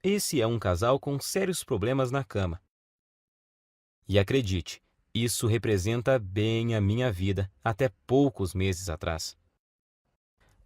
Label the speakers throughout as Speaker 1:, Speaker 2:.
Speaker 1: Esse é um casal com sérios problemas na cama. E acredite, isso representa bem a minha vida até poucos meses atrás.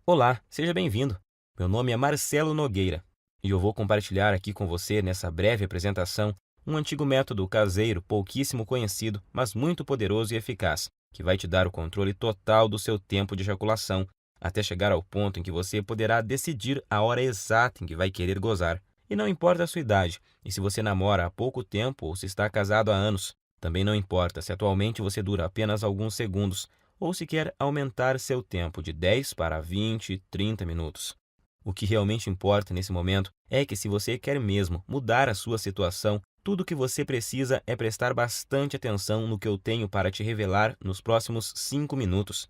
Speaker 1: Olá, seja bem-vindo. Meu nome é Marcelo Nogueira e eu vou compartilhar aqui com você, nessa breve apresentação, um antigo método caseiro pouquíssimo conhecido, mas muito poderoso e eficaz, que vai te dar o controle total do seu tempo de ejaculação, até chegar ao ponto em que você poderá decidir a hora exata em que vai querer gozar. E não importa a sua idade, e se você namora há pouco tempo ou se está casado há anos. Também não importa se atualmente você dura apenas alguns segundos, ou se quer aumentar seu tempo de 10 para 20, 30 minutos. O que realmente importa nesse momento é que, se você quer mesmo mudar a sua situação, tudo o que você precisa é prestar bastante atenção no que eu tenho para te revelar nos próximos 5 minutos.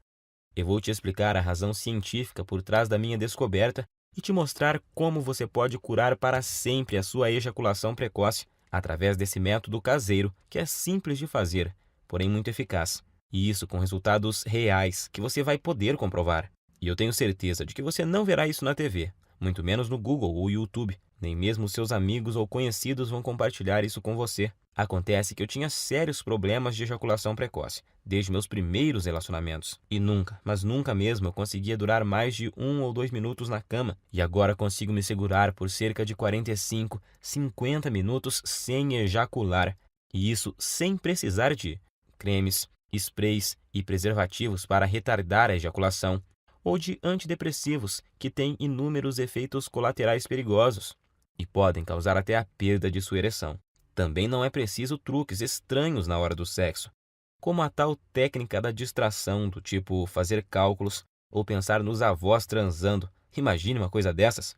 Speaker 1: Eu vou te explicar a razão científica por trás da minha descoberta e te mostrar como você pode curar para sempre a sua ejaculação precoce através desse método caseiro que é simples de fazer, porém muito eficaz. E isso com resultados reais que você vai poder comprovar. E eu tenho certeza de que você não verá isso na TV, muito menos no Google ou YouTube, nem mesmo seus amigos ou conhecidos vão compartilhar isso com você. Acontece que eu tinha sérios problemas de ejaculação precoce, desde meus primeiros relacionamentos. E nunca, mas nunca mesmo eu conseguia durar mais de 1 ou 2 minutos na cama. E agora consigo me segurar por cerca de 45, 50 minutos sem ejacular. E isso sem precisar de cremes, sprays e preservativos para retardar a ejaculação, ou de antidepressivos que têm inúmeros efeitos colaterais perigosos e podem causar até a perda de sua ereção. Também não é preciso truques estranhos na hora do sexo, como a tal técnica da distração, do tipo fazer cálculos ou pensar nos avós transando. Imagine uma coisa dessas.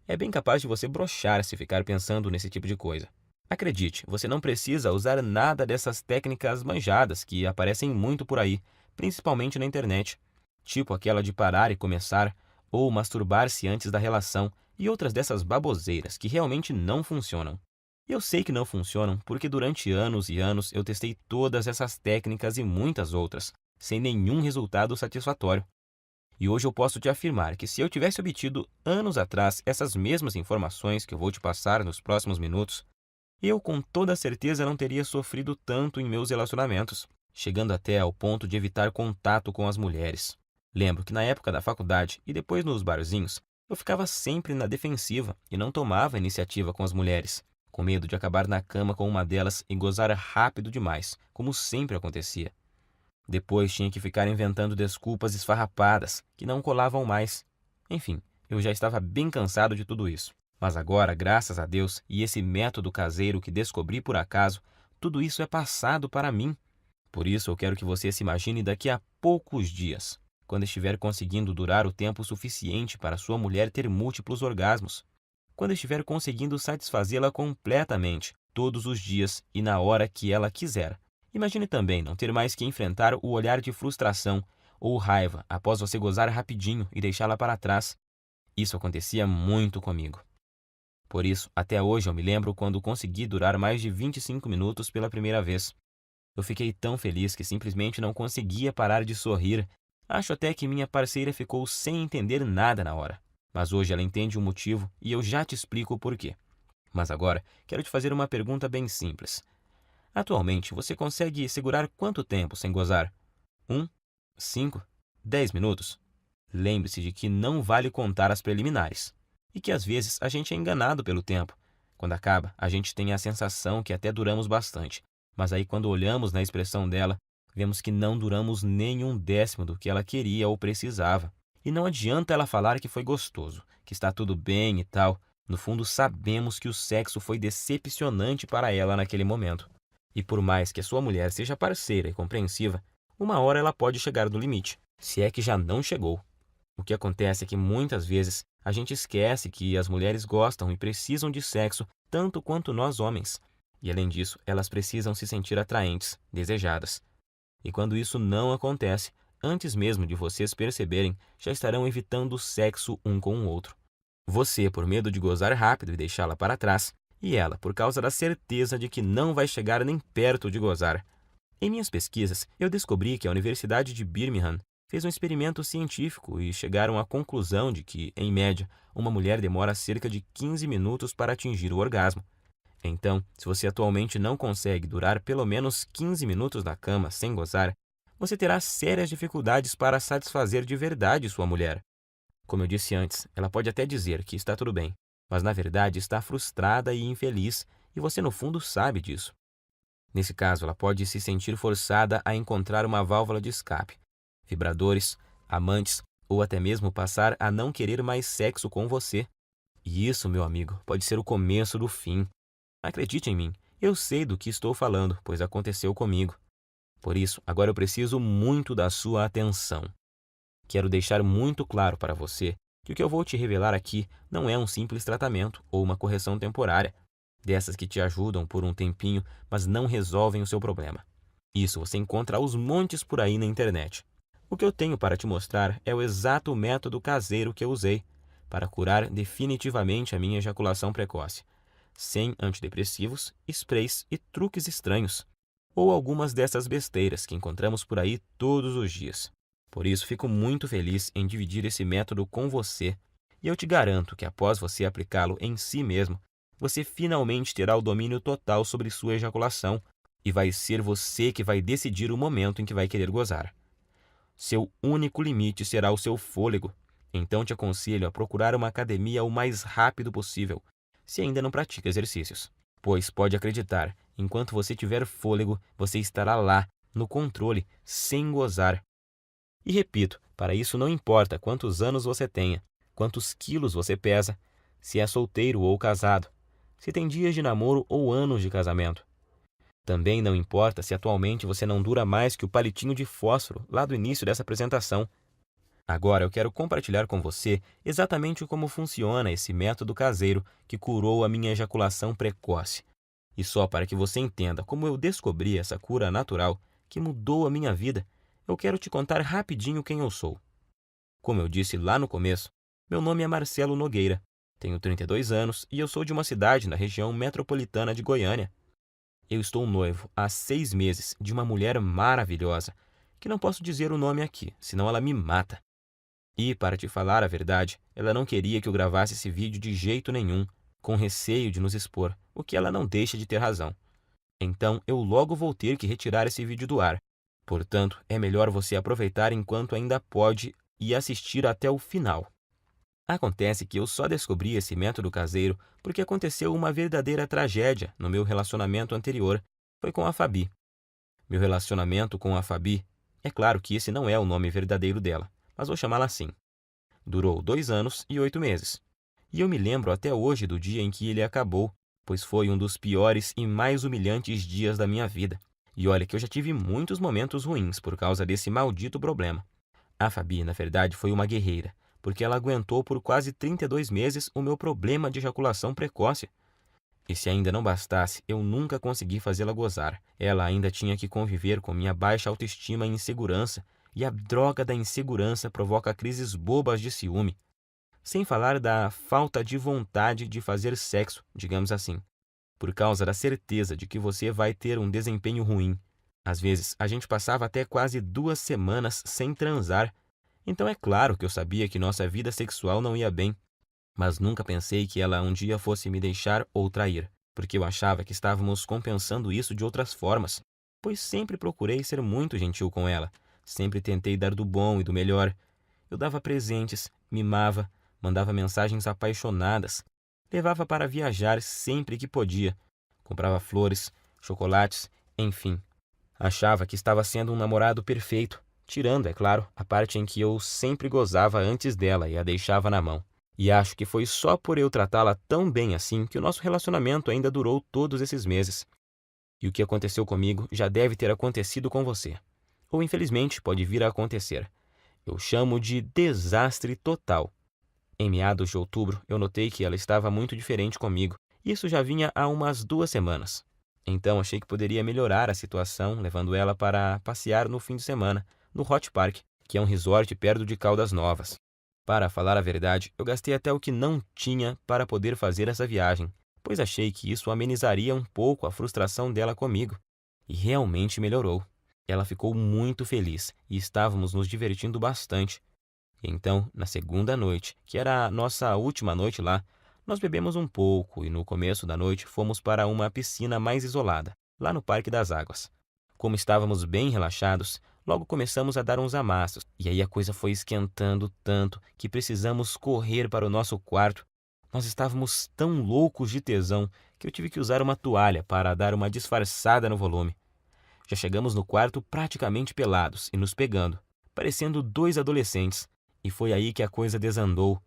Speaker 1: É bem capaz de você broxar se ficar pensando nesse tipo de coisa. Acredite, você não precisa usar nada dessas técnicas manjadas que aparecem muito por aí, principalmente na internet, tipo aquela de parar e começar, ou masturbar-se antes da relação, e outras dessas baboseiras que realmente não funcionam. Eu sei que não funcionam porque durante anos e anos eu testei todas essas técnicas e muitas outras, sem nenhum resultado satisfatório. E hoje eu posso te afirmar que, se eu tivesse obtido anos atrás essas mesmas informações que eu vou te passar nos próximos minutos, eu com toda certeza não teria sofrido tanto em meus relacionamentos, chegando até ao ponto de evitar contato com as mulheres. Lembro que na época da faculdade e depois nos barzinhos, eu ficava sempre na defensiva e não tomava iniciativa com as mulheres, com medo de acabar na cama com uma delas e gozar rápido demais, como sempre acontecia. Depois tinha que ficar inventando desculpas esfarrapadas que não colavam mais. Enfim, eu já estava bem cansado de tudo isso. Mas agora, graças a Deus e esse método caseiro que descobri por acaso, tudo isso é passado para mim. Por isso eu quero que você se imagine daqui a poucos dias, quando estiver conseguindo durar o tempo suficiente para sua mulher ter múltiplos orgasmos, quando estiver conseguindo satisfazê-la completamente, todos os dias e na hora que ela quiser. Imagine também não ter mais que enfrentar o olhar de frustração ou raiva após você gozar rapidinho e deixá-la para trás. Isso acontecia muito comigo. Por isso, até hoje eu me lembro quando consegui durar mais de 25 minutos pela primeira vez. Eu fiquei tão feliz que simplesmente não conseguia parar de sorrir. Acho até que minha parceira ficou sem entender nada na hora. Mas hoje ela entende o motivo e eu já te explico o porquê. Mas agora, quero te fazer uma pergunta bem simples. Atualmente, você consegue segurar quanto tempo sem gozar? 1, 5, 10 minutos? Lembre-se de que não vale contar as preliminares. E que às vezes a gente é enganado pelo tempo. Quando acaba, a gente tem a sensação que até duramos bastante. Mas aí, quando olhamos na expressão dela, vemos que não duramos nem um décimo do que ela queria ou precisava. E não adianta ela falar que foi gostoso, que está tudo bem e tal. No fundo, sabemos que o sexo foi decepcionante para ela naquele momento. E por mais que a sua mulher seja parceira e compreensiva, uma hora ela pode chegar no limite, se é que já não chegou. O que acontece é que muitas vezes a gente esquece que as mulheres gostam e precisam de sexo tanto quanto nós homens. E além disso, elas precisam se sentir atraentes, desejadas. E quando isso não acontece, antes mesmo de vocês perceberem, já estarão evitando o sexo um com o outro. Você, por medo de gozar rápido e deixá-la para trás, e ela, por causa da certeza de que não vai chegar nem perto de gozar. Em minhas pesquisas, eu descobri que a Universidade de Birmingham fez um experimento científico e chegaram à conclusão de que, em média, uma mulher demora cerca de 15 minutos para atingir o orgasmo. Então, se você atualmente não consegue durar pelo menos 15 minutos na cama sem gozar, você terá sérias dificuldades para satisfazer de verdade sua mulher. Como eu disse antes, ela pode até dizer que está tudo bem, mas na verdade está frustrada e infeliz, e você no fundo sabe disso. Nesse caso, ela pode se sentir forçada a encontrar uma válvula de escape, vibradores, amantes ou até mesmo passar a não querer mais sexo com você. E isso, meu amigo, pode ser o começo do fim. Acredite em mim, eu sei do que estou falando, pois aconteceu comigo. Por isso, agora eu preciso muito da sua atenção. Quero deixar muito claro para você que o que eu vou te revelar aqui não é um simples tratamento ou uma correção temporária, dessas que te ajudam por um tempinho, mas não resolvem o seu problema. Isso você encontra aos montes por aí na internet. O que eu tenho para te mostrar é o exato método caseiro que eu usei para curar definitivamente a minha ejaculação precoce, sem antidepressivos, sprays e truques estranhos, ou algumas dessas besteiras que encontramos por aí todos os dias. Por isso, fico muito feliz em dividir esse método com você, e eu te garanto que após você aplicá-lo em si mesmo, você finalmente terá o domínio total sobre sua ejaculação, e vai ser você que vai decidir o momento em que vai querer gozar. Seu único limite será o seu fôlego, então te aconselho a procurar uma academia o mais rápido possível, se ainda não pratica exercícios. Pois pode acreditar, enquanto você tiver fôlego, você estará lá, no controle, sem gozar. E repito, para isso não importa quantos anos você tenha, quantos quilos você pesa, se é solteiro ou casado, se tem dias de namoro ou anos de casamento. Também não importa se atualmente você não dura mais que o palitinho de fósforo lá do início dessa apresentação. Agora eu quero compartilhar com você exatamente como funciona esse método caseiro que curou a minha ejaculação precoce. E só para que você entenda como eu descobri essa cura natural que mudou a minha vida, eu quero te contar rapidinho quem eu sou. Como eu disse lá no começo, meu nome é Marcelo Nogueira, tenho 32 anos e eu sou de uma cidade na região metropolitana de Goiânia. Eu estou noivo há 6 meses de uma mulher maravilhosa, que não posso dizer o nome aqui, senão ela me mata. E, para te falar a verdade, ela não queria que eu gravasse esse vídeo de jeito nenhum, com receio de nos expor, o que ela não deixa de ter razão. Então, eu logo vou ter que retirar esse vídeo do ar. Portanto, é melhor você aproveitar enquanto ainda pode e assistir até o final. Acontece que eu só descobri esse método caseiro porque aconteceu uma verdadeira tragédia no meu relacionamento anterior. Foi com a Fabi. Meu relacionamento com a Fabi, é claro que esse não é o nome verdadeiro dela, mas vou chamá-la assim. Durou 2 anos e 8 meses. E eu me lembro até hoje do dia em que ele acabou, pois foi um dos piores e mais humilhantes dias da minha vida. E olha que eu já tive muitos momentos ruins por causa desse maldito problema. A Fabi, na verdade, foi uma guerreira, porque ela aguentou por quase 32 meses o meu problema de ejaculação precoce. E se ainda não bastasse, eu nunca consegui fazê-la gozar. Ela ainda tinha que conviver com minha baixa autoestima e insegurança, e a droga da insegurança provoca crises bobas de ciúme. Sem falar da falta de vontade de fazer sexo, digamos assim, por causa da certeza de que você vai ter um desempenho ruim. Às vezes, a gente passava até quase 2 semanas sem transar. Então é claro que eu sabia que nossa vida sexual não ia bem, mas nunca pensei que ela um dia fosse me deixar ou trair, porque eu achava que estávamos compensando isso de outras formas, pois sempre procurei ser muito gentil com ela, sempre tentei dar do bom e do melhor. Eu dava presentes, mimava, mandava mensagens apaixonadas, levava para viajar sempre que podia, comprava flores, chocolates, enfim. Achava que estava sendo um namorado perfeito, tirando, é claro, a parte em que eu sempre gozava antes dela e a deixava na mão. E acho que foi só por eu tratá-la tão bem assim que o nosso relacionamento ainda durou todos esses meses. E o que aconteceu comigo já deve ter acontecido com você. Ou infelizmente pode vir a acontecer. Eu chamo de desastre total. Em meados de outubro, eu notei que ela estava muito diferente comigo. Isso já vinha há umas 2 semanas. Então achei que poderia melhorar a situação, levando ela para passear no fim de semana, no Hot Park, que é um resort perto de Caldas Novas. Para falar a verdade, eu gastei até o que não tinha para poder fazer essa viagem, pois achei que isso amenizaria um pouco a frustração dela comigo. E realmente melhorou. Ela ficou muito feliz e estávamos nos divertindo bastante. E então, na segunda noite, que era a nossa última noite lá, nós bebemos um pouco e no começo da noite fomos para uma piscina mais isolada, lá no Parque das Águas. Como estávamos bem relaxados, logo começamos a dar uns amassos, e aí a coisa foi esquentando tanto que precisamos correr para o nosso quarto. Nós estávamos tão loucos de tesão que eu tive que usar uma toalha para dar uma disfarçada no volume. Já chegamos no quarto praticamente pelados e nos pegando, parecendo dois adolescentes, e foi aí que a coisa desandou.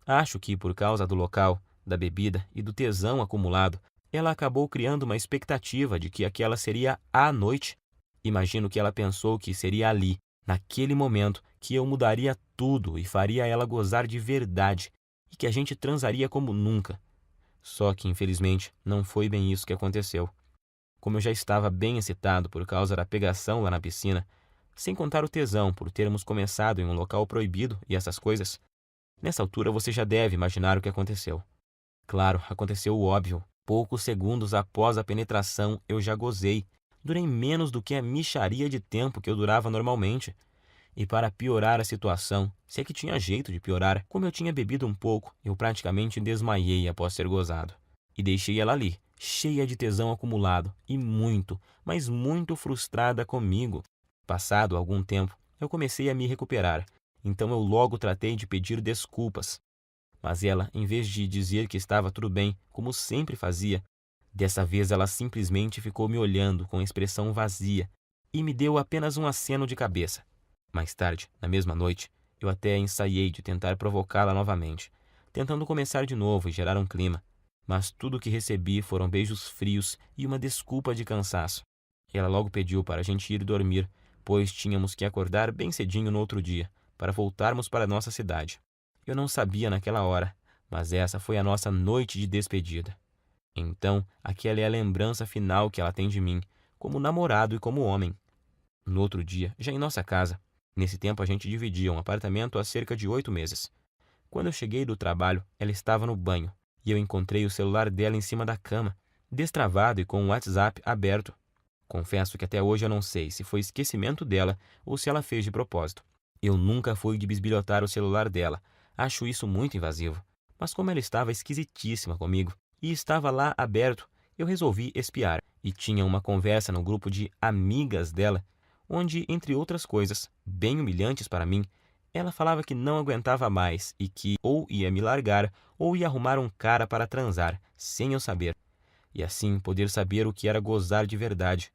Speaker 1: Acho que por causa do local, da bebida e do tesão acumulado, ela acabou criando uma expectativa de que aquela seria a noite. Imagino que ela pensou que seria ali, naquele momento, que eu mudaria tudo e faria ela gozar de verdade, e que a gente transaria como nunca. Só que, infelizmente, não foi bem isso que aconteceu. Como eu já estava bem excitado por causa da pegação lá na piscina, sem contar o tesão por termos começado em um local proibido e essas coisas, nessa altura você já deve imaginar o que aconteceu. Claro, aconteceu o óbvio. Poucos segundos após a penetração, eu já gozei. Durei menos do que a mixaria de tempo que eu durava normalmente. E para piorar a situação, se é que tinha jeito de piorar, como eu tinha bebido um pouco, eu praticamente desmaiei após ter gozado. E deixei ela ali, cheia de tesão acumulado e muito, mas muito frustrada comigo. Passado algum tempo, eu comecei a me recuperar, então eu logo tratei de pedir desculpas. Mas ela, em vez de dizer que estava tudo bem, como sempre fazia, dessa vez ela simplesmente ficou me olhando com expressão vazia e me deu apenas um aceno de cabeça. Mais tarde, na mesma noite, eu até ensaiei de tentar provocá-la novamente, tentando começar de novo e gerar um clima. Mas tudo o que recebi foram beijos frios e uma desculpa de cansaço. Ela logo pediu para a gente ir dormir, pois tínhamos que acordar bem cedinho no outro dia, para voltarmos para nossa cidade. Eu não sabia naquela hora, mas essa foi a nossa noite de despedida. Então, aquela é a lembrança final que ela tem de mim, como namorado e como homem. No outro dia, já em nossa casa, nesse tempo a gente dividia um apartamento há cerca de 8 meses. Quando eu cheguei do trabalho, ela estava no banho, e eu encontrei o celular dela em cima da cama, destravado e com o WhatsApp aberto. Confesso que até hoje eu não sei se foi esquecimento dela ou se ela fez de propósito. Eu nunca fui de bisbilhotar o celular dela, acho isso muito invasivo. Mas como ela estava esquisitíssima comigo e estava lá aberto, eu resolvi espiar. E tinha uma conversa no grupo de amigas dela, onde, entre outras coisas, bem humilhantes para mim, ela falava que não aguentava mais e que ou ia me largar ou ia arrumar um cara para transar, sem eu saber. E assim poder saber o que era gozar de verdade.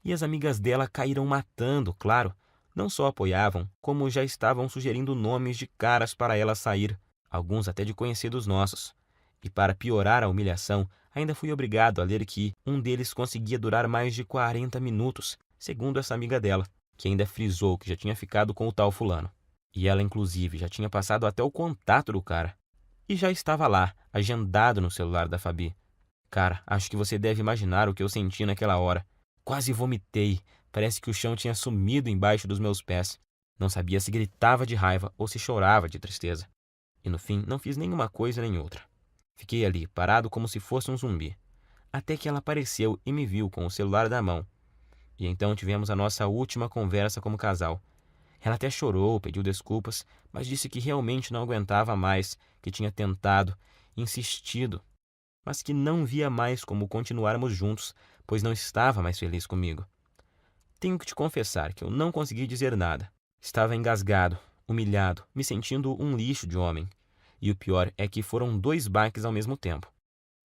Speaker 1: E as amigas dela caíram matando, claro. Não só apoiavam, como já estavam sugerindo nomes de caras para ela sair, alguns até de conhecidos nossos. E para piorar a humilhação, ainda fui obrigado a ler que um deles conseguia durar mais de 40 minutos, segundo essa amiga dela, que ainda frisou que já tinha ficado com o tal fulano. E ela, inclusive, já tinha passado até o contato do cara. E já estava lá, agendado no celular da Fabi. Cara, acho que você deve imaginar o que eu senti naquela hora. Quase vomitei. Parece que o chão tinha sumido embaixo dos meus pés. Não sabia se gritava de raiva ou se chorava de tristeza. E no fim, não fiz nenhuma coisa nem outra. Fiquei ali, parado como se fosse um zumbi. Até que ela apareceu e me viu com o celular na mão. E então tivemos a nossa última conversa como casal. Ela até chorou, pediu desculpas, mas disse que realmente não aguentava mais, que tinha tentado, insistido, mas que não via mais como continuarmos juntos, pois não estava mais feliz comigo. Tenho que te confessar que eu não consegui dizer nada. Estava engasgado, humilhado, me sentindo um lixo de homem. E o pior é que foram 2 baques ao mesmo tempo.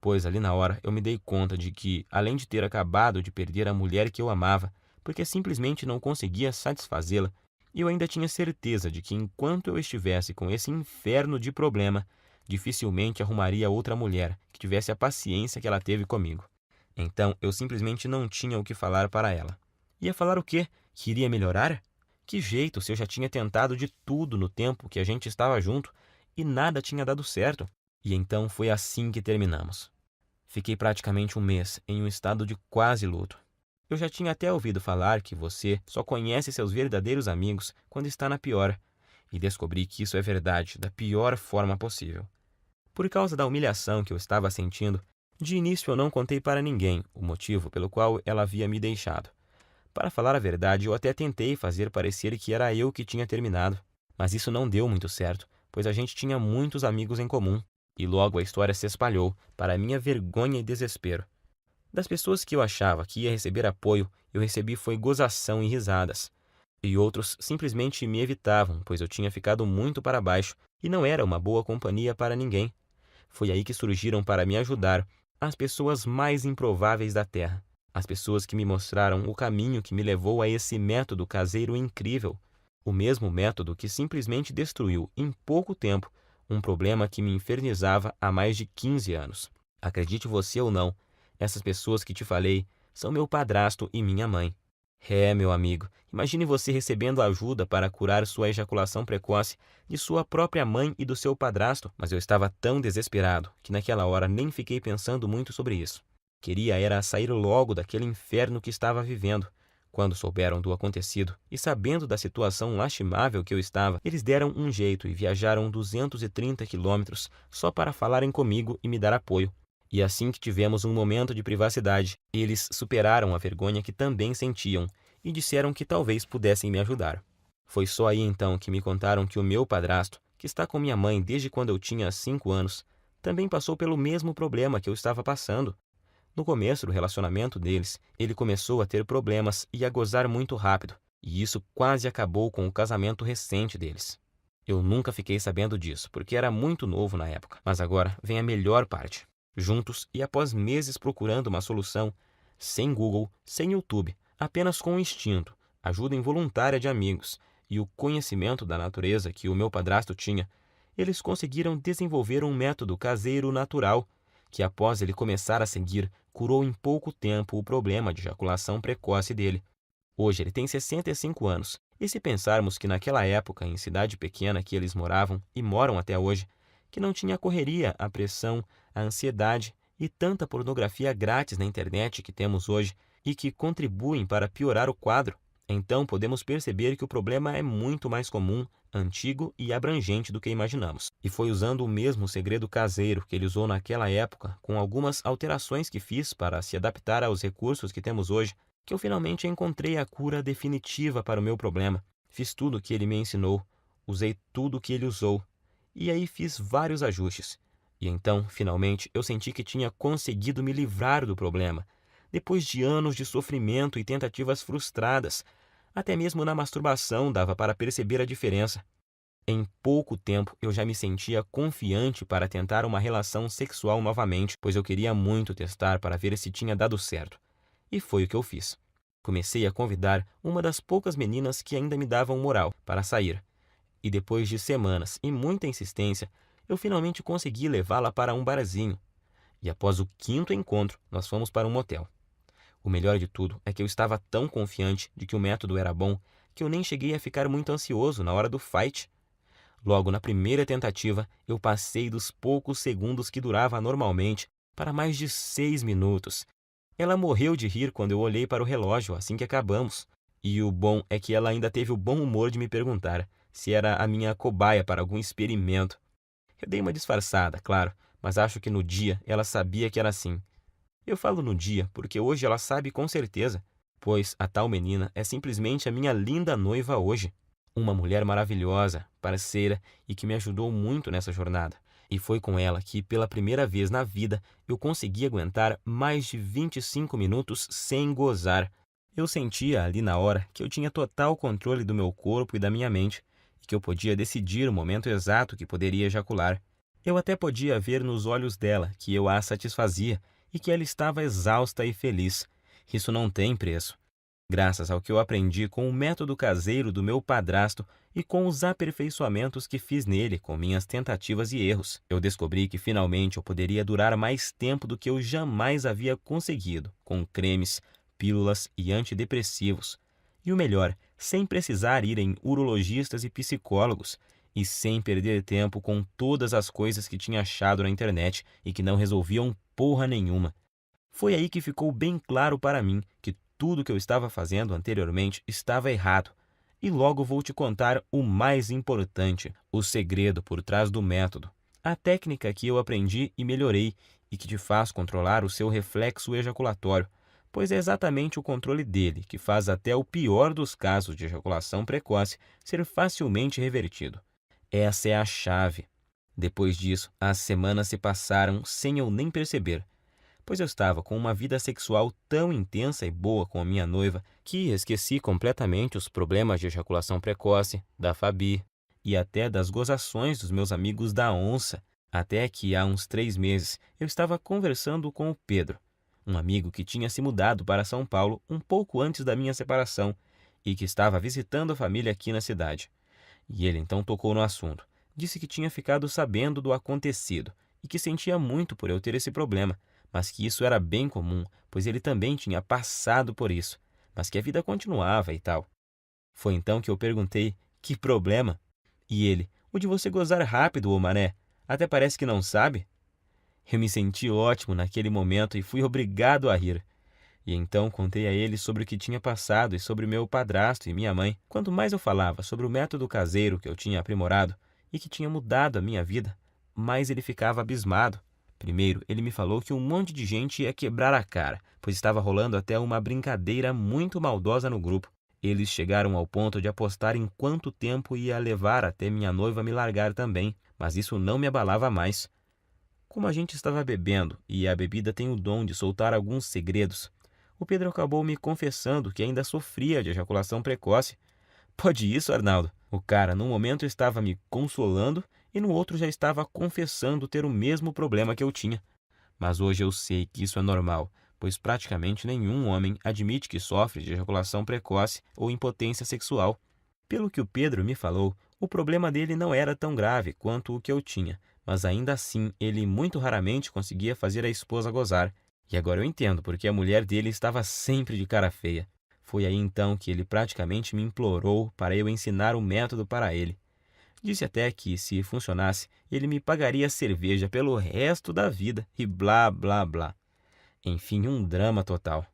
Speaker 1: Pois ali na hora eu me dei conta de que, além de ter acabado de perder a mulher que eu amava, porque simplesmente não conseguia satisfazê-la, eu ainda tinha certeza de que enquanto eu estivesse com esse inferno de problema, dificilmente arrumaria outra mulher que tivesse a paciência que ela teve comigo. Então eu simplesmente não tinha o que falar para ela. Ia falar o quê? Que iria melhorar? Que jeito se eu já tinha tentado de tudo no tempo que a gente estava junto e nada tinha dado certo? E então foi assim que terminamos. Fiquei praticamente um mês em um estado de quase luto. Eu já tinha até ouvido falar que você só conhece seus verdadeiros amigos quando está na pior, e descobri que isso é verdade da pior forma possível. Por causa da humilhação que eu estava sentindo, de início eu não contei para ninguém o motivo pelo qual ela havia me deixado. Para falar a verdade, eu até tentei fazer parecer que era eu que tinha terminado, mas isso não deu muito certo, pois a gente tinha muitos amigos em comum, e logo a história se espalhou, para minha vergonha e desespero. Das pessoas que eu achava que ia receber apoio, eu recebi foi gozação e risadas. E outros simplesmente me evitavam, pois eu tinha ficado muito para baixo e não era uma boa companhia para ninguém. Foi aí que surgiram para me ajudar as pessoas mais improváveis da Terra. As pessoas que me mostraram o caminho que me levou a esse método caseiro incrível. O mesmo método que simplesmente destruiu, em pouco tempo, um problema que me infernizava há mais de 15 anos. Acredite você ou não, essas pessoas que te falei são meu padrasto e minha mãe. Meu amigo, imagine você recebendo ajuda para curar sua ejaculação precoce de sua própria mãe e do seu padrasto, mas eu estava tão desesperado que naquela hora nem fiquei pensando muito sobre isso. Queria era sair logo daquele inferno que estava vivendo. Quando souberam do acontecido e sabendo da situação lastimável que eu estava, eles deram um jeito e viajaram 230 quilômetros só para falarem comigo e me dar apoio. E assim que tivemos um momento de privacidade, eles superaram a vergonha que também sentiam e disseram que talvez pudessem me ajudar. Foi só aí então que me contaram que o meu padrasto, que está com minha mãe desde quando eu tinha 5 anos, também passou pelo mesmo problema que eu estava passando. No começo do relacionamento deles, ele começou a ter problemas e a gozar muito rápido, e isso quase acabou com o casamento recente deles. Eu nunca fiquei sabendo disso, porque era muito novo na época, mas agora vem a melhor parte. Juntos e após meses procurando uma solução, sem Google, sem YouTube, apenas com o instinto, ajuda involuntária de amigos e o conhecimento da natureza que o meu padrasto tinha, eles conseguiram desenvolver um método caseiro natural que, após ele começar a seguir, curou em pouco tempo o problema de ejaculação precoce dele. Hoje ele tem 65 anos, e se pensarmos que naquela época, em cidade pequena que eles moravam e moram até hoje, que não tinha a correria, a pressão, a ansiedade e tanta pornografia grátis na internet que temos hoje e que contribuem para piorar o quadro, então podemos perceber que o problema é muito mais comum, antigo e abrangente do que imaginamos. E foi usando o mesmo segredo caseiro que ele usou naquela época, com algumas alterações que fiz para se adaptar aos recursos que temos hoje, que eu finalmente encontrei a cura definitiva para o meu problema. Fiz tudo o que ele me ensinou, usei tudo o que ele usou, e aí fiz vários ajustes. E então, finalmente, eu senti que tinha conseguido me livrar do problema, depois de anos de sofrimento e tentativas frustradas. Até mesmo na masturbação dava para perceber a diferença. Em pouco tempo, eu já me sentia confiante para tentar uma relação sexual novamente, pois eu queria muito testar para ver se tinha dado certo. E foi o que eu fiz. Comecei a convidar uma das poucas meninas que ainda me davam moral para sair. E depois de semanas e muita insistência, eu finalmente consegui levá-la para um barzinho. E após o 5º encontro, nós fomos para um motel. O melhor de tudo é que eu estava tão confiante de que o método era bom que eu nem cheguei a ficar muito ansioso na hora do fight. Logo na primeira tentativa, eu passei dos poucos segundos que durava normalmente para mais de 6 minutos. Ela morreu de rir quando eu olhei para o relógio assim que acabamos. E o bom é que ela ainda teve o bom humor de me perguntar se era a minha cobaia para algum experimento. Eu dei uma disfarçada, claro, mas acho que no dia ela sabia que era assim. Eu falo no dia porque hoje ela sabe com certeza, pois a tal menina é simplesmente a minha linda noiva hoje. Uma mulher maravilhosa, parceira e que me ajudou muito nessa jornada. E foi com ela que, pela primeira vez na vida, eu consegui aguentar mais de 25 minutos sem gozar. Eu sentia ali na hora que eu tinha total controle do meu corpo e da minha mente, e que eu podia decidir o momento exato que poderia ejacular. Eu até podia ver nos olhos dela que eu a satisfazia e que ela estava exausta e feliz. Isso não tem preço. Graças ao que eu aprendi com o método caseiro do meu padrasto e com os aperfeiçoamentos que fiz nele com minhas tentativas e erros, eu descobri que finalmente eu poderia durar mais tempo do que eu jamais havia conseguido, com cremes, pílulas e antidepressivos. E o melhor, sem precisar ir em urologistas e psicólogos, e sem perder tempo com todas as coisas que tinha achado na internet e que não resolviam porra nenhuma. Foi aí que ficou bem claro para mim que tudo que eu estava fazendo anteriormente estava errado. E logo vou te contar o mais importante, o segredo por trás do método. A técnica que eu aprendi e melhorei e que te faz controlar o seu reflexo ejaculatório, pois é exatamente o controle dele que faz até o pior dos casos de ejaculação precoce ser facilmente revertido. Essa é a chave. Depois disso, as semanas se passaram sem eu nem perceber, pois eu estava com uma vida sexual tão intensa e boa com a minha noiva que esqueci completamente os problemas de ejaculação precoce, da Fabi e até das gozações dos meus amigos da onça, até que há uns 3 meses eu estava conversando com o Pedro, um amigo que tinha se mudado para São Paulo um pouco antes da minha separação e que estava visitando a família aqui na cidade. E ele então tocou no assunto. Disse que tinha ficado sabendo do acontecido e que sentia muito por eu ter esse problema, mas que isso era bem comum, pois ele também tinha passado por isso, mas que a vida continuava e tal. Foi então que eu perguntei: que problema? E ele: o de você gozar rápido, ô mané. Até parece que não sabe. Eu me senti ótimo naquele momento e fui obrigado a rir. E então contei a ele sobre o que tinha passado e sobre meu padrasto e minha mãe. Quanto mais eu falava sobre o método caseiro que eu tinha aprimorado e que tinha mudado a minha vida, mais ele ficava abismado. Primeiro, ele me falou que um monte de gente ia quebrar a cara, pois estava rolando até uma brincadeira muito maldosa no grupo. Eles chegaram ao ponto de apostar em quanto tempo ia levar até minha noiva me largar também, mas isso não me abalava mais. Como a gente estava bebendo, e a bebida tem o dom de soltar alguns segredos, o Pedro acabou me confessando que ainda sofria de ejaculação precoce. Pode isso, Arnaldo? O cara, num momento, estava me consolando e no outro já estava confessando ter o mesmo problema que eu tinha. Mas hoje eu sei que isso é normal, pois praticamente nenhum homem admite que sofre de ejaculação precoce ou impotência sexual. Pelo que o Pedro me falou, o problema dele não era tão grave quanto o que eu tinha, mas ainda assim ele muito raramente conseguia fazer a esposa gozar. E agora eu entendo porque a mulher dele estava sempre de cara feia. Foi aí então que ele praticamente me implorou para eu ensinar o método para ele. Disse até que, se funcionasse, ele me pagaria cerveja pelo resto da vida e blá blá blá. Enfim, um drama total.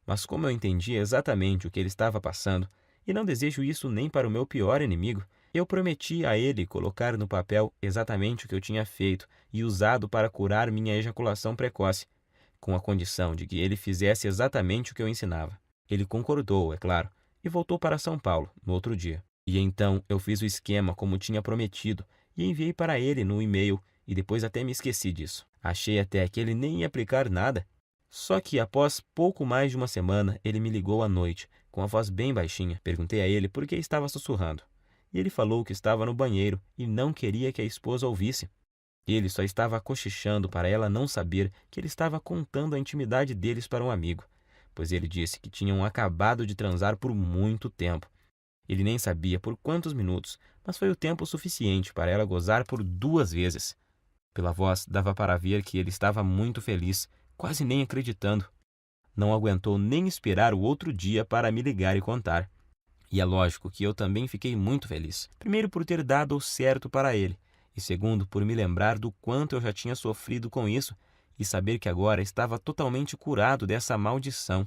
Speaker 1: Mas como eu entendi exatamente o que ele estava passando, e não desejo isso nem para o meu pior inimigo, eu prometi a ele colocar no papel exatamente o que eu tinha feito e usado para curar minha ejaculação precoce, com a condição de que ele fizesse exatamente o que eu ensinava. Ele concordou, é claro, e voltou para São Paulo no outro dia. E então eu fiz o esquema como tinha prometido e enviei para ele no e-mail e depois até me esqueci disso. Achei até que ele nem ia aplicar nada. Só que após pouco mais de uma semana ele me ligou à noite, com a voz bem baixinha. Perguntei a ele por que estava sussurrando. E ele falou que estava no banheiro e não queria que a esposa ouvisse. Ele só estava cochichando para ela não saber que ele estava contando a intimidade deles para um amigo, pois ele disse que tinham acabado de transar por muito tempo. Ele nem sabia por quantos minutos, mas foi o tempo suficiente para ela gozar por 2 vezes. Pela voz, dava para ver que ele estava muito feliz, quase nem acreditando. Não aguentou nem esperar o outro dia para me ligar e contar. E é lógico que eu também fiquei muito feliz. Primeiro por ter dado o certo para ele, e segundo por me lembrar do quanto eu já tinha sofrido com isso e saber que agora estava totalmente curado dessa maldição.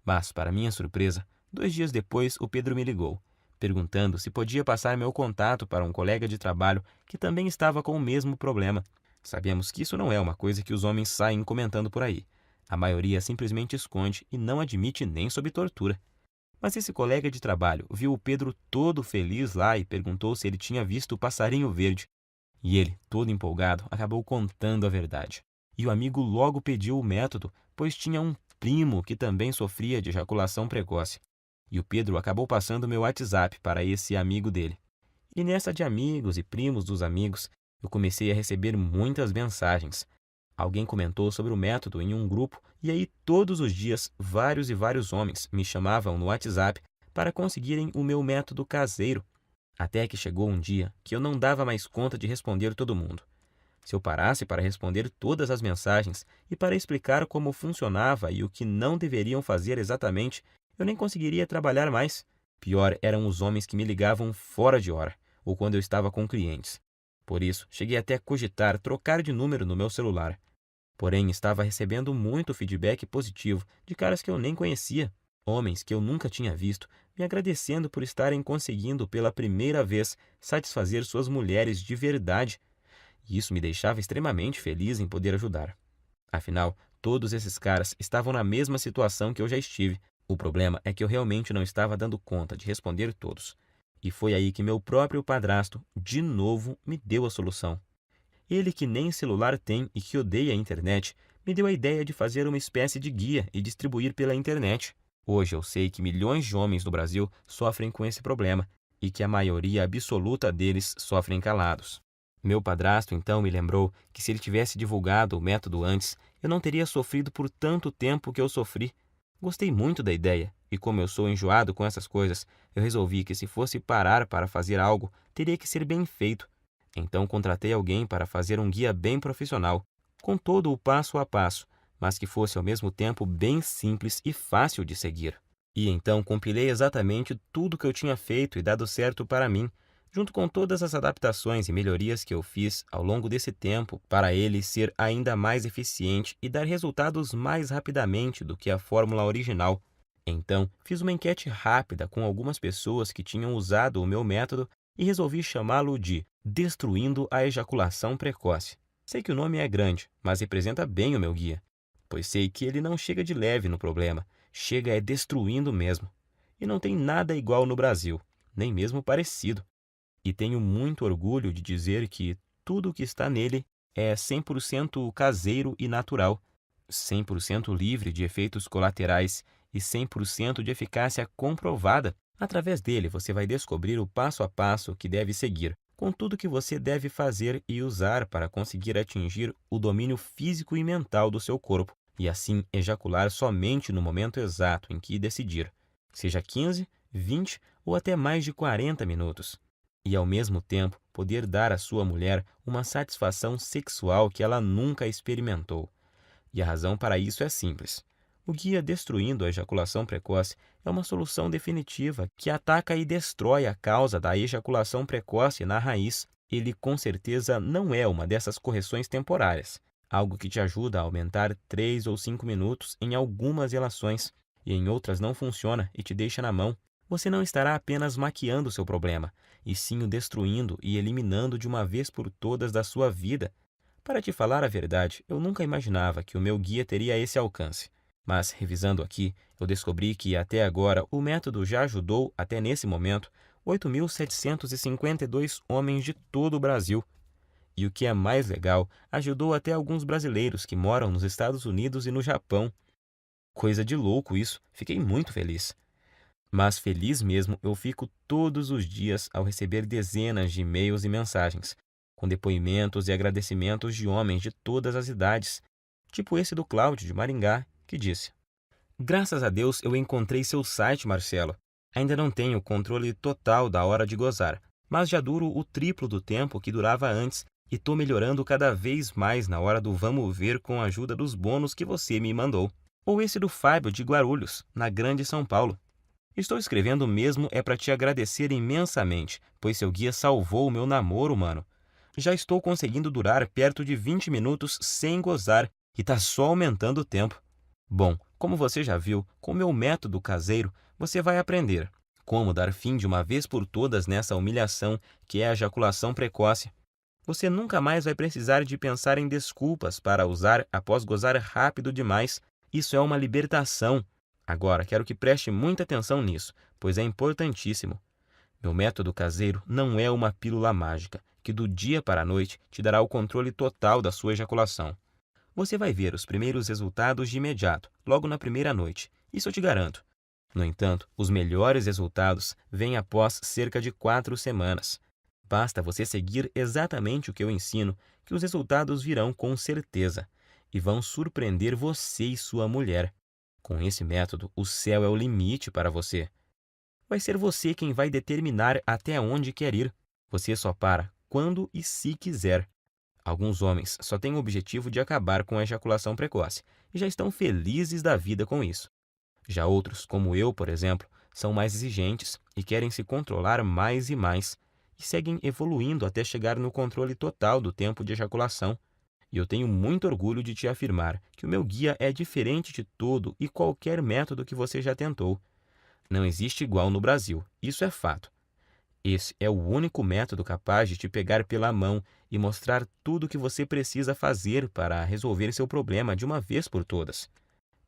Speaker 1: Mas, para minha surpresa, 2 dias depois o Pedro me ligou, perguntando se podia passar meu contato para um colega de trabalho que também estava com o mesmo problema. Sabemos que isso não é uma coisa que os homens saem comentando por aí. A maioria simplesmente esconde e não admite nem sob tortura. Mas esse colega de trabalho viu o Pedro todo feliz lá e perguntou se ele tinha visto o passarinho verde. E ele, todo empolgado, acabou contando a verdade. E o amigo logo pediu o método, pois tinha um primo que também sofria de ejaculação precoce. E o Pedro acabou passando meu WhatsApp para esse amigo dele. E nessa de amigos e primos dos amigos, eu comecei a receber muitas mensagens. Alguém comentou sobre o método em um grupo e aí todos os dias vários e vários homens me chamavam no WhatsApp para conseguirem o meu método caseiro. Até que chegou um dia que eu não dava mais conta de responder todo mundo. Se eu parasse para responder todas as mensagens e para explicar como funcionava e o que não deveriam fazer exatamente, eu nem conseguiria trabalhar mais. Pior eram os homens que me ligavam fora de hora, ou quando eu estava com clientes. Por isso, cheguei até a cogitar trocar de número no meu celular. Porém, estava recebendo muito feedback positivo de caras que eu nem conhecia, homens que eu nunca tinha visto, me agradecendo por estarem conseguindo pela primeira vez satisfazer suas mulheres de verdade. E isso me deixava extremamente feliz em poder ajudar. Afinal, Todos esses caras estavam na mesma situação que eu já estive. O problema é que eu realmente não estava dando conta de responder todos. E foi aí que meu próprio padrasto, de novo, me deu a solução. Ele, que nem celular tem e que odeia a internet, me deu a ideia de fazer uma espécie de guia e distribuir pela internet. Hoje eu sei que milhões de homens no Brasil sofrem com esse problema e que a maioria absoluta deles sofrem calados. Meu padrasto então me lembrou que se ele tivesse divulgado o método antes, eu não teria sofrido por tanto tempo que eu sofri. Gostei muito da ideia, e como eu sou enjoado com essas coisas, eu resolvi que se fosse parar para fazer algo, teria que ser bem feito. Então contratei alguém para fazer um guia bem profissional, com todo o passo a passo, mas que fosse ao mesmo tempo bem simples e fácil de seguir. E então compilei exatamente tudo que eu tinha feito e dado certo para mim, junto com todas as adaptações e melhorias que eu fiz ao longo desse tempo para ele ser ainda mais eficiente e dar resultados mais rapidamente do que a fórmula original. Então, fiz uma enquete rápida com algumas pessoas que tinham usado o meu método e resolvi chamá-lo de Destruindo a Ejaculação Precoce. Sei que o nome é grande, mas representa bem o meu guia, pois sei que ele não chega de leve no problema, chega destruindo mesmo. E não tem nada igual no Brasil, nem mesmo parecido. E tenho muito orgulho de dizer que tudo o que está nele é 100% caseiro e natural, 100% livre de efeitos colaterais e 100% de eficácia comprovada. Através dele, você vai descobrir o passo a passo que deve seguir, com tudo que você deve fazer e usar para conseguir atingir o domínio físico e mental do seu corpo, e assim ejacular somente no momento exato em que decidir, seja 15, 20 ou até mais de 40 minutos. E ao mesmo tempo poder dar à sua mulher uma satisfação sexual que ela nunca experimentou. E a razão para isso é simples. O guia Destruindo a Ejaculação Precoce é uma solução definitiva que ataca e destrói a causa da ejaculação precoce na raiz. Ele com certeza não é uma dessas correções temporárias, algo que te ajuda a aumentar 3 ou 5 minutos em algumas relações e em outras não funciona e te deixa na mão. Você não estará apenas maquiando seu problema, e sim o destruindo e eliminando de uma vez por todas da sua vida. Para te falar a verdade, eu nunca imaginava que o meu guia teria esse alcance. Mas, revisando aqui, eu descobri que até agora o método já ajudou, até nesse momento, 8.752 homens de todo o Brasil. E o que é mais legal, ajudou até alguns brasileiros que moram nos Estados Unidos e no Japão. Coisa de louco isso, fiquei muito feliz. Mas feliz mesmo eu fico todos os dias ao receber dezenas de e-mails e mensagens, com depoimentos e agradecimentos de homens de todas as idades, tipo esse do Cláudio de Maringá, que disse: Graças a Deus eu encontrei seu site, Marcelo. Ainda não tenho controle total da hora de gozar, mas já duro o triplo do tempo que durava antes e tô melhorando cada vez mais na hora do vamos ver com a ajuda dos bônus que você me mandou. Ou esse do Fábio de Guarulhos, na Grande São Paulo. Estou escrevendo mesmo é para te agradecer imensamente, pois seu guia salvou o meu namoro, mano. Já estou conseguindo durar perto de 20 minutos sem gozar e tá só aumentando o tempo. Bom, como você já viu, com o meu método caseiro, você vai aprender como dar fim de uma vez por todas nessa humilhação que é a ejaculação precoce. Você nunca mais vai precisar de pensar em desculpas para usar após gozar rápido demais. Isso é uma libertação. Agora, quero que preste muita atenção nisso, pois é importantíssimo. Meu método caseiro não é uma pílula mágica, que do dia para a noite te dará o controle total da sua ejaculação. Você vai ver os primeiros resultados de imediato, logo na primeira noite, isso eu te garanto. No entanto, os melhores resultados vêm após cerca de 4 semanas. Basta você seguir exatamente o que eu ensino, que os resultados virão com certeza, e vão surpreender você e sua mulher. Com esse método, o céu é o limite para você. Vai ser você quem vai determinar até onde quer ir. Você só para quando e se quiser. Alguns homens só têm o objetivo de acabar com a ejaculação precoce e já estão felizes da vida com isso. Já outros, como eu, por exemplo, são mais exigentes e querem se controlar mais e mais, e seguem evoluindo até chegar no controle total do tempo de ejaculação. E eu tenho muito orgulho de te afirmar que o meu guia é diferente de todo e qualquer método que você já tentou. Não existe igual no Brasil, isso é fato. Esse é o único método capaz de te pegar pela mão e mostrar tudo o que você precisa fazer para resolver seu problema de uma vez por todas.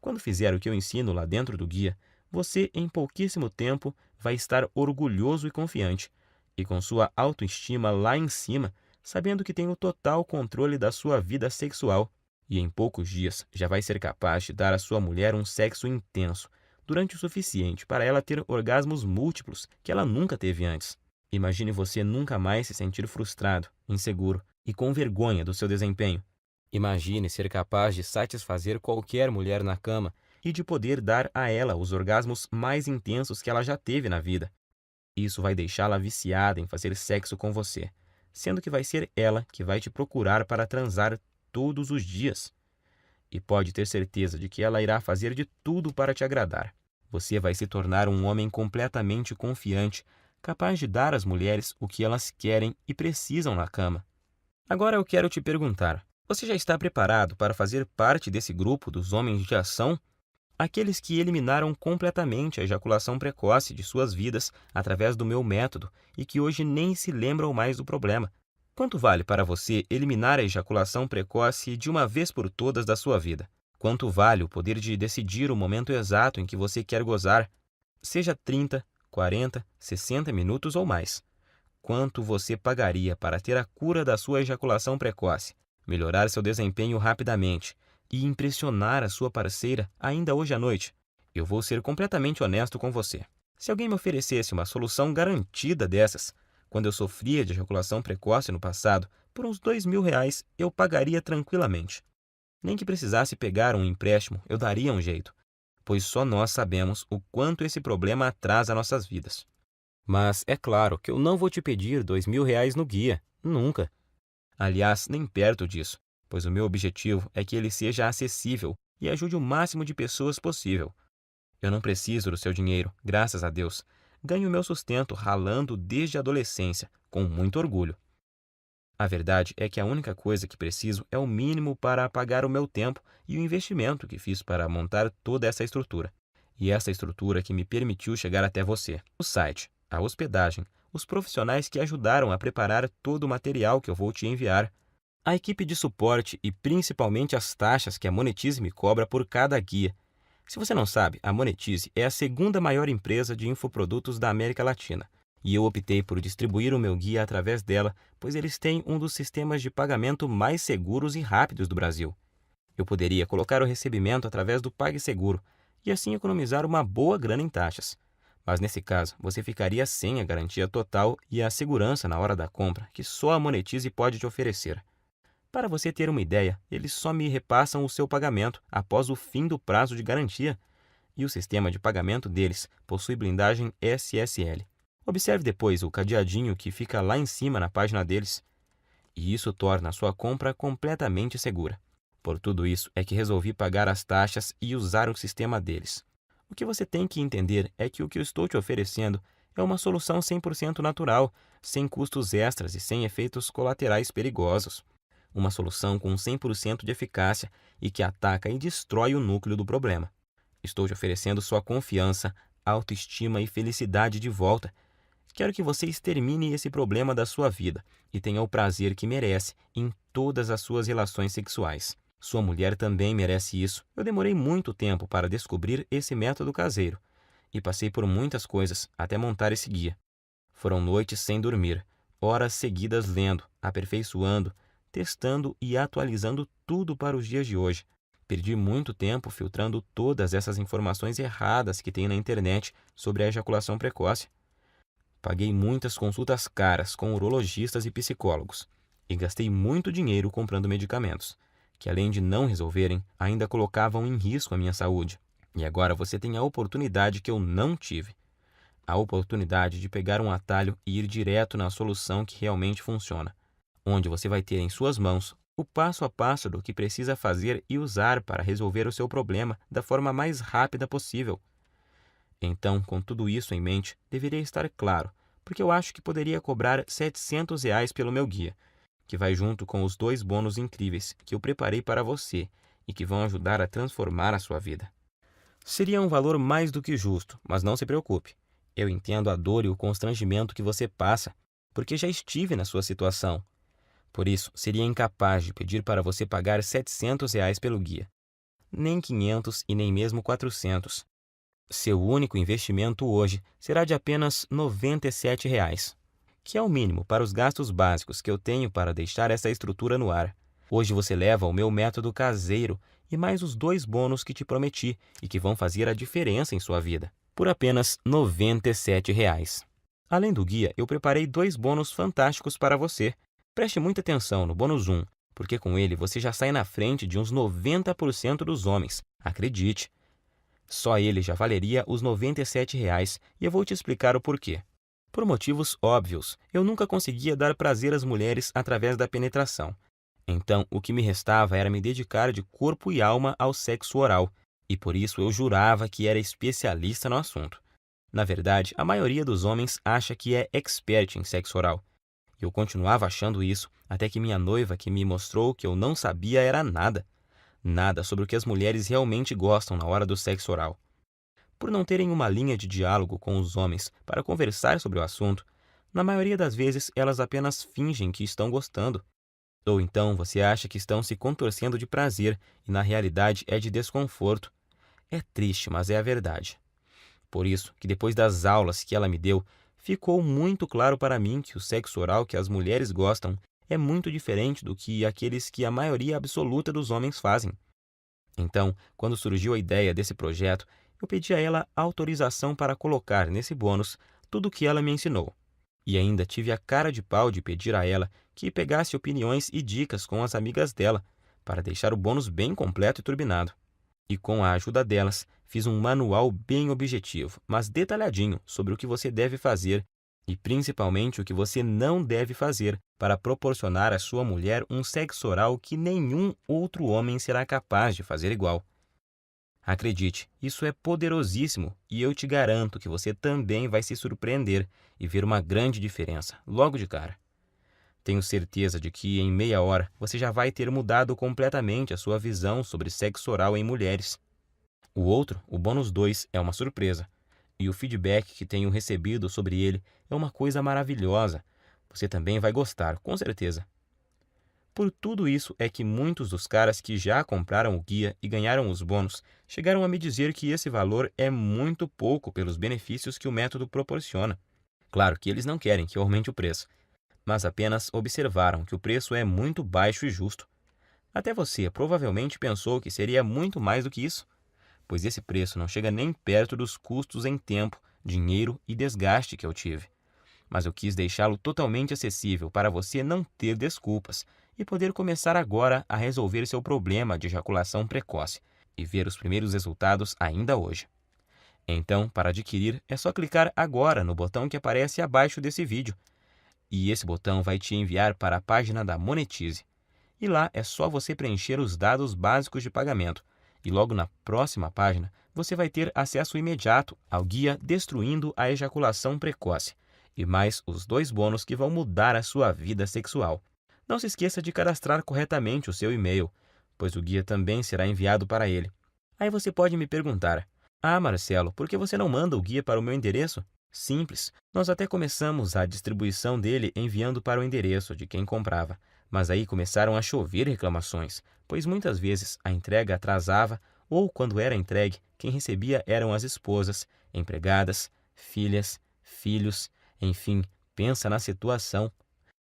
Speaker 1: Quando fizer o que eu ensino lá dentro do guia, você, em pouquíssimo tempo, vai estar orgulhoso e confiante, e com sua autoestima lá em cima, sabendo que tem o total controle da sua vida sexual. E em poucos dias já vai ser capaz de dar à sua mulher um sexo intenso, durante o suficiente para ela ter orgasmos múltiplos que ela nunca teve antes. Imagine você nunca mais se sentir frustrado, inseguro e com vergonha do seu desempenho. Imagine ser capaz de satisfazer qualquer mulher na cama e de poder dar a ela os orgasmos mais intensos que ela já teve na vida. Isso vai deixá-la viciada em fazer sexo com você, sendo que vai ser ela que vai te procurar para transar todos os dias. E pode ter certeza de que ela irá fazer de tudo para te agradar. Você vai se tornar um homem completamente confiante, capaz de dar às mulheres o que elas querem e precisam na cama. Agora eu quero te perguntar: você já está preparado para fazer parte desse grupo dos homens de ação? Aqueles que eliminaram completamente a ejaculação precoce de suas vidas através do meu método e que hoje nem se lembram mais do problema. Quanto vale para você eliminar a ejaculação precoce de uma vez por todas da sua vida? Quanto vale o poder de decidir o momento exato em que você quer gozar, seja 30, 40, 60 minutos ou mais? Quanto você pagaria para ter a cura da sua ejaculação precoce, melhorar seu desempenho rapidamente e impressionar a sua parceira ainda hoje à noite? Eu vou ser completamente honesto com você. Se alguém me oferecesse uma solução garantida dessas, quando eu sofria de ejaculação precoce no passado, por uns R$ 2.000 eu pagaria tranquilamente. Nem que precisasse pegar um empréstimo, eu daria um jeito, pois só nós sabemos o quanto esse problema atrasa nossas vidas. Mas é claro que eu não vou te pedir R$ 2.000 no guia, nunca. Aliás, nem perto disso, pois o meu objetivo é que ele seja acessível e ajude o máximo de pessoas possível. Eu não preciso do seu dinheiro, graças a Deus. Ganho meu sustento ralando desde a adolescência, com muito orgulho. A verdade é que a única coisa que preciso é o mínimo para pagar o meu tempo e o investimento que fiz para montar toda essa estrutura. E essa estrutura que me permitiu chegar até você. O site, a hospedagem, os profissionais que ajudaram a preparar todo o material que eu vou te enviar, a equipe de suporte e principalmente as taxas que a Monetize me cobra por cada guia. Se você não sabe, a Monetize é a segunda maior empresa de infoprodutos da América Latina. E eu optei por distribuir o meu guia através dela, pois eles têm um dos sistemas de pagamento mais seguros e rápidos do Brasil. Eu poderia colocar o recebimento através do PagSeguro e assim economizar uma boa grana em taxas. Mas nesse caso, você ficaria sem a garantia total e a segurança na hora da compra que só a Monetize pode te oferecer. Para você ter uma ideia, eles só me repassam o seu pagamento após o fim do prazo de garantia, e o sistema de pagamento deles possui blindagem SSL. Observe depois o cadeadinho que fica lá em cima na página deles, e isso torna a sua compra completamente segura. Por tudo isso é que resolvi pagar as taxas e usar o sistema deles. O que você tem que entender é que o que eu estou te oferecendo é uma solução 100% natural, sem custos extras e sem efeitos colaterais perigosos. Uma solução com 100% de eficácia e que ataca e destrói o núcleo do problema. Estou te oferecendo sua confiança, autoestima e felicidade de volta. Quero que você extermine esse problema da sua vida e tenha o prazer que merece em todas as suas relações sexuais. Sua mulher também merece isso. Eu demorei muito tempo para descobrir esse método caseiro e passei por muitas coisas até montar esse guia. Foram noites sem dormir, horas seguidas lendo, aperfeiçoando, testando e atualizando tudo para os dias de hoje. Perdi muito tempo filtrando todas essas informações erradas que tem na internet sobre a ejaculação precoce. Paguei muitas consultas caras com urologistas e psicólogos e gastei muito dinheiro comprando medicamentos, que além de não resolverem, ainda colocavam em risco a minha saúde. E agora você tem a oportunidade que eu não tive. A oportunidade de pegar um atalho e ir direto na solução que realmente funciona, onde você vai ter em suas mãos o passo a passo do que precisa fazer e usar para resolver o seu problema da forma mais rápida possível. Então, com tudo isso em mente, deveria estar claro, porque eu acho que poderia cobrar R$ 700 pelo meu guia, que vai junto com os 2 bônus incríveis que eu preparei para você e que vão ajudar a transformar a sua vida. Seria um valor mais do que justo, mas não se preocupe. Eu entendo a dor e o constrangimento que você passa, porque já estive na sua situação. Por isso, seria incapaz de pedir para você pagar R$ 700 pelo guia. Nem 500 e nem mesmo 400. Seu único investimento hoje será de apenas R$ 97, que é o mínimo para os gastos básicos que eu tenho para deixar essa estrutura no ar. Hoje você leva o meu método caseiro e mais os 2 bônus que te prometi e que vão fazer a diferença em sua vida, por apenas R$ 97. Além do guia, eu preparei 2 bônus fantásticos para você. Preste muita atenção no bônus 1, porque com ele você já sai na frente de uns 90% dos homens. Acredite. Só ele já valeria os R$ 97 e eu vou te explicar o porquê. Por motivos óbvios, eu nunca conseguia dar prazer às mulheres através da penetração. Então, o que me restava era me dedicar de corpo e alma ao sexo oral, e por isso eu jurava que era especialista no assunto. Na verdade, a maioria dos homens acha que é expert em sexo oral. E eu continuava achando isso até que minha noiva que me mostrou que eu não sabia era nada. Nada sobre o que as mulheres realmente gostam na hora do sexo oral. Por não terem uma linha de diálogo com os homens para conversar sobre o assunto, na maioria das vezes elas apenas fingem que estão gostando. Ou então você acha que estão se contorcendo de prazer e na realidade é de desconforto. É triste, mas é a verdade. Por isso que depois das aulas que ela me deu, ficou muito claro para mim que o sexo oral que as mulheres gostam é muito diferente do que aqueles que a maioria absoluta dos homens fazem. Então, quando surgiu a ideia desse projeto, eu pedi a ela autorização para colocar nesse bônus tudo o que ela me ensinou. E ainda tive a cara de pau de pedir a ela que pegasse opiniões e dicas com as amigas dela, para deixar o bônus bem completo e turbinado. E com a ajuda delas, fiz um manual bem objetivo, mas detalhadinho sobre o que você deve fazer e principalmente o que você não deve fazer para proporcionar à sua mulher um sexo oral que nenhum outro homem será capaz de fazer igual. Acredite, isso é poderosíssimo e eu te garanto que você também vai se surpreender e ver uma grande diferença, logo de cara. Tenho certeza de que em meia hora você já vai ter mudado completamente a sua visão sobre sexo oral em mulheres. O outro, o bônus 2, é uma surpresa. E o feedback que tenho recebido sobre ele é uma coisa maravilhosa. Você também vai gostar, com certeza. Por tudo isso é que muitos dos caras que já compraram o guia e ganharam os bônus chegaram a me dizer que esse valor é muito pouco pelos benefícios que o método proporciona. Claro que eles não querem que eu aumente o preço, mas apenas observaram que o preço é muito baixo e justo. Até você provavelmente pensou que seria muito mais do que isso, pois esse preço não chega nem perto dos custos em tempo, dinheiro e desgaste que eu tive. Mas eu quis deixá-lo totalmente acessível para você não ter desculpas e poder começar agora a resolver seu problema de ejaculação precoce e ver os primeiros resultados ainda hoje. Então, para adquirir, é só clicar agora no botão que aparece abaixo desse vídeo. E esse botão vai te enviar para a página da Monetize. E lá é só você preencher os dados básicos de pagamento. E logo na próxima página, você vai ter acesso imediato ao guia Destruindo a Ejaculação Precoce e mais os 2 bônus que vão mudar a sua vida sexual. Não se esqueça de cadastrar corretamente o seu e-mail, pois o guia também será enviado para ele. Aí você pode me perguntar: "Ah, Marcelo, por que você não manda o guia para o meu endereço?" Simples, nós até começamos a distribuição dele enviando para o endereço de quem comprava, mas aí começaram a chover reclamações, pois muitas vezes a entrega atrasava ou, quando era entregue, quem recebia eram as esposas, empregadas, filhas, filhos, enfim, pensa na situação.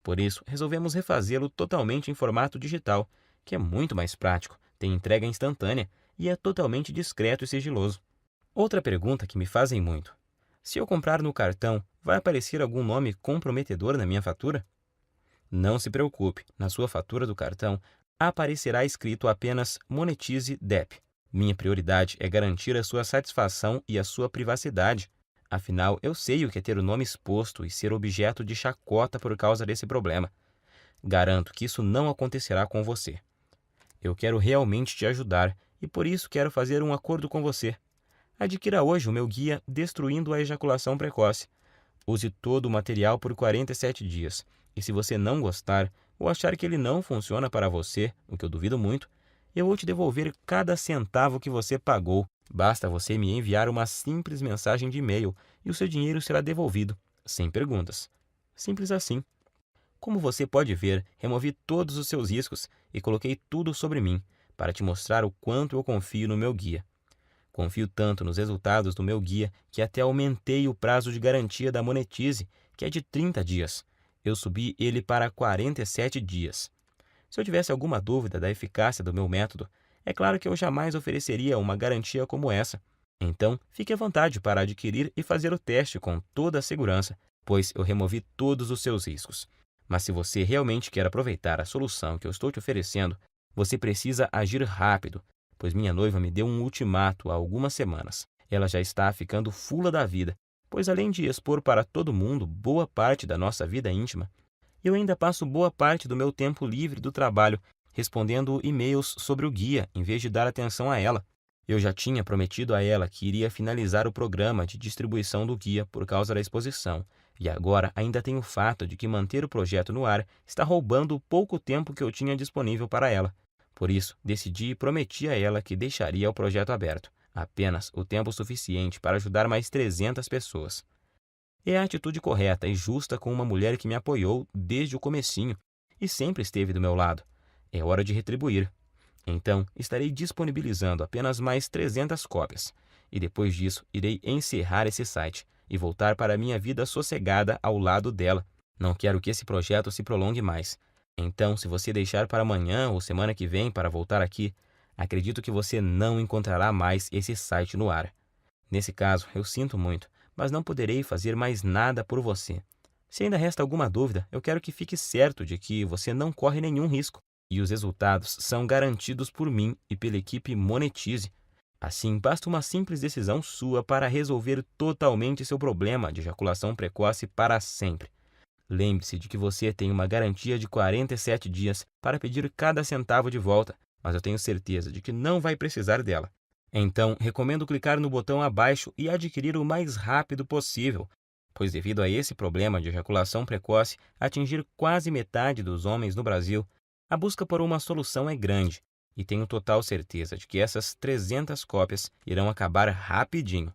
Speaker 1: Por isso, resolvemos refazê-lo totalmente em formato digital, que é muito mais prático, tem entrega instantânea e é totalmente discreto e sigiloso. Outra pergunta que me fazem muito: se eu comprar no cartão, vai aparecer algum nome comprometedor na minha fatura? Não se preocupe, na sua fatura do cartão aparecerá escrito apenas Monetize DEP. Minha prioridade é garantir a sua satisfação e a sua privacidade. Afinal, eu sei o que é ter o nome exposto e ser objeto de chacota por causa desse problema. Garanto que isso não acontecerá com você. Eu quero realmente te ajudar e por isso quero fazer um acordo com você. Adquira hoje o meu guia Destruindo a Ejaculação Precoce. Use todo o material por 47 dias. E se você não gostar ou achar que ele não funciona para você, o que eu duvido muito, eu vou te devolver cada centavo que você pagou Basta você me enviar uma simples mensagem de e-mail e o seu dinheiro será devolvido, sem perguntas. Simples assim. Como você pode ver, removi todos os seus riscos e coloquei tudo sobre mim, para te mostrar o quanto eu confio no meu guia. Confio tanto nos resultados do meu guia que até aumentei o prazo de garantia da Monetize, que é de 30 dias. Eu subi ele para 47 dias. Se eu tivesse alguma dúvida da eficácia do meu método, é claro que eu jamais ofereceria uma garantia como essa. Então, fique à vontade para adquirir e fazer o teste com toda a segurança, pois eu removi todos os seus riscos. Mas se você realmente quer aproveitar a solução que eu estou te oferecendo, você precisa agir rápido, pois minha noiva me deu um ultimato há algumas semanas. Ela já está ficando fula da vida, pois além de expor para todo mundo boa parte da nossa vida íntima, eu ainda passo boa parte do meu tempo livre do trabalho respondendo e-mails sobre o guia em vez de dar atenção a ela. Eu já tinha prometido a ela que iria finalizar o programa de distribuição do guia por causa da exposição, e agora ainda tem o fato de que manter o projeto no ar está roubando o pouco tempo que eu tinha disponível para ela. Por isso, decidi e prometi a ela que deixaria o projeto aberto, apenas o tempo suficiente para ajudar mais 300 pessoas. É a atitude correta e justa com uma mulher que me apoiou desde o comecinho e sempre esteve do meu lado. É hora de retribuir. Então, estarei disponibilizando apenas mais 300 cópias. E depois disso, irei encerrar esse site e voltar para a minha vida sossegada ao lado dela. Não quero que esse projeto se prolongue mais. Então, se você deixar para amanhã ou semana que vem para voltar aqui, acredito que você não encontrará mais esse site no ar. Nesse caso, eu sinto muito, mas não poderei fazer mais nada por você. Se ainda resta alguma dúvida, eu quero que fique certo de que você não corre nenhum risco e os resultados são garantidos por mim e pela equipe Monetize. Assim, basta uma simples decisão sua para resolver totalmente seu problema de ejaculação precoce para sempre. Lembre-se de que você tem uma garantia de 47 dias para pedir cada centavo de volta, mas eu tenho certeza de que não vai precisar dela. Então, recomendo clicar no botão abaixo e adquirir o mais rápido possível, pois devido a esse problema de ejaculação precoce atingir quase metade dos homens no Brasil, a busca por uma solução é grande, e tenho total certeza de que essas 300 cópias irão acabar rapidinho.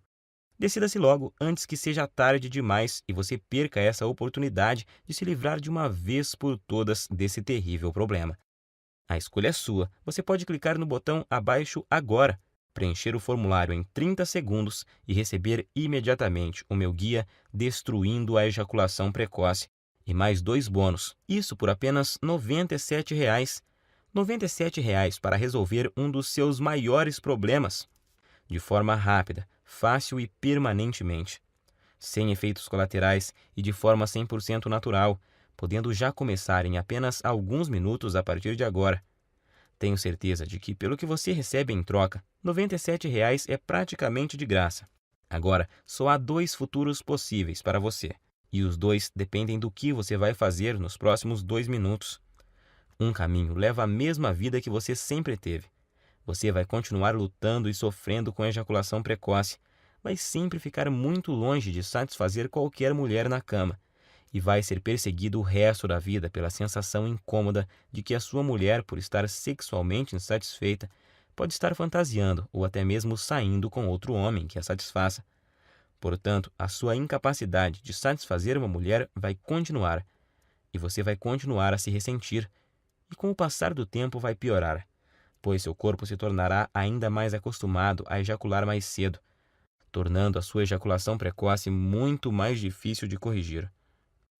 Speaker 1: Decida-se logo antes que seja tarde demais e você perca essa oportunidade de se livrar de uma vez por todas desse terrível problema. A escolha é sua. Você pode clicar no botão abaixo agora, preencher o formulário em 30 segundos e receber imediatamente o meu guia Destruindo a Ejaculação Precoce e mais 2 bônus. Isso por apenas R$ 97,00. R$ 97,00 para resolver um dos seus maiores problemas, de forma rápida, fácil e permanentemente, sem efeitos colaterais e de forma 100% natural, podendo já começar em apenas alguns minutos a partir de agora. Tenho certeza de que, pelo que você recebe em troca, R$ 97,00 é praticamente de graça. Agora, só há 2 futuros possíveis para você, e os 2 dependem do que você vai fazer nos próximos 2 minutos. Um caminho leva à mesma vida que você sempre teve. Você vai continuar lutando e sofrendo com ejaculação precoce, vai sempre ficar muito longe de satisfazer qualquer mulher na cama, e vai ser perseguido o resto da vida pela sensação incômoda de que a sua mulher, por estar sexualmente insatisfeita, pode estar fantasiando ou até mesmo saindo com outro homem que a satisfaça. Portanto, a sua incapacidade de satisfazer uma mulher vai continuar, e você vai continuar a se ressentir, e com o passar do tempo vai piorar, pois seu corpo se tornará ainda mais acostumado a ejacular mais cedo, tornando a sua ejaculação precoce muito mais difícil de corrigir.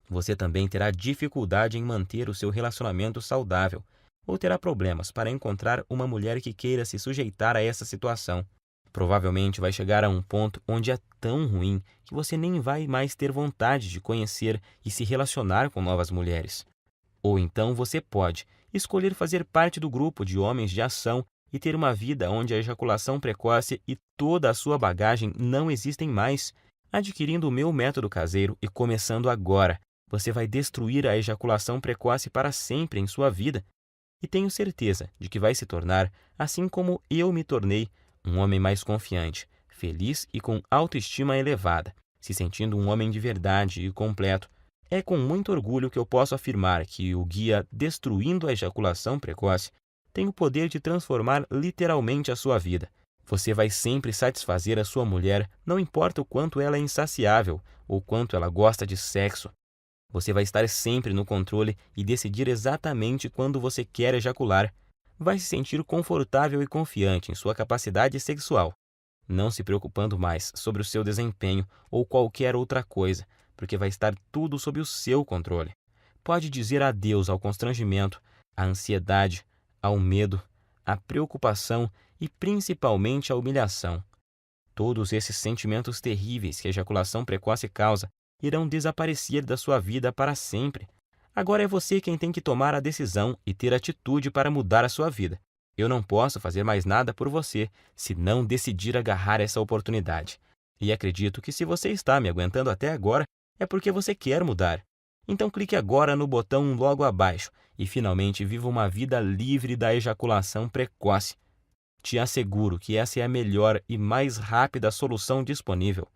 Speaker 1: Você também terá dificuldade em manter o seu relacionamento saudável ou terá problemas para encontrar uma mulher que queira se sujeitar a essa situação. Provavelmente vai chegar a um ponto onde é tão ruim que você nem vai mais ter vontade de conhecer e se relacionar com novas mulheres. Ou então você pode escolher fazer parte do grupo de homens de ação e ter uma vida onde a ejaculação precoce e toda a sua bagagem não existem mais. Adquirindo o meu método caseiro e começando agora, você vai destruir a ejaculação precoce para sempre em sua vida. E tenho certeza de que vai se tornar, assim como eu me tornei, um homem mais confiante, feliz e com autoestima elevada, se sentindo um homem de verdade e completo. É com muito orgulho que eu posso afirmar que o guia Destruindo a Ejaculação Precoce tem o poder de transformar literalmente a sua vida. Você vai sempre satisfazer a sua mulher, não importa o quanto ela é insaciável ou quanto ela gosta de sexo. Você vai estar sempre no controle e decidir exatamente quando você quer ejacular. Vai se sentir confortável e confiante em sua capacidade sexual, não se preocupando mais sobre o seu desempenho ou qualquer outra coisa, porque vai estar tudo sob o seu controle. Pode dizer adeus ao constrangimento, à ansiedade, ao medo, à preocupação e principalmente à humilhação. Todos esses sentimentos terríveis que a ejaculação precoce causa irão desaparecer da sua vida para sempre. Agora é você quem tem que tomar a decisão e ter atitude para mudar a sua vida. Eu não posso fazer mais nada por você se não decidir agarrar essa oportunidade. E acredito que se você está me aguentando até agora, é porque você quer mudar. Então clique agora no botão logo abaixo e finalmente viva uma vida livre da ejaculação precoce. Te asseguro que essa é a melhor e mais rápida solução disponível.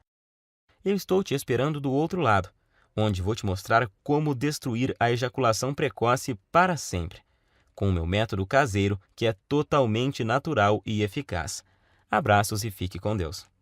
Speaker 1: Eu estou te esperando do outro lado, onde vou te mostrar como destruir a ejaculação precoce para sempre, com o meu método caseiro que é totalmente natural e eficaz. Abraços e fique com Deus.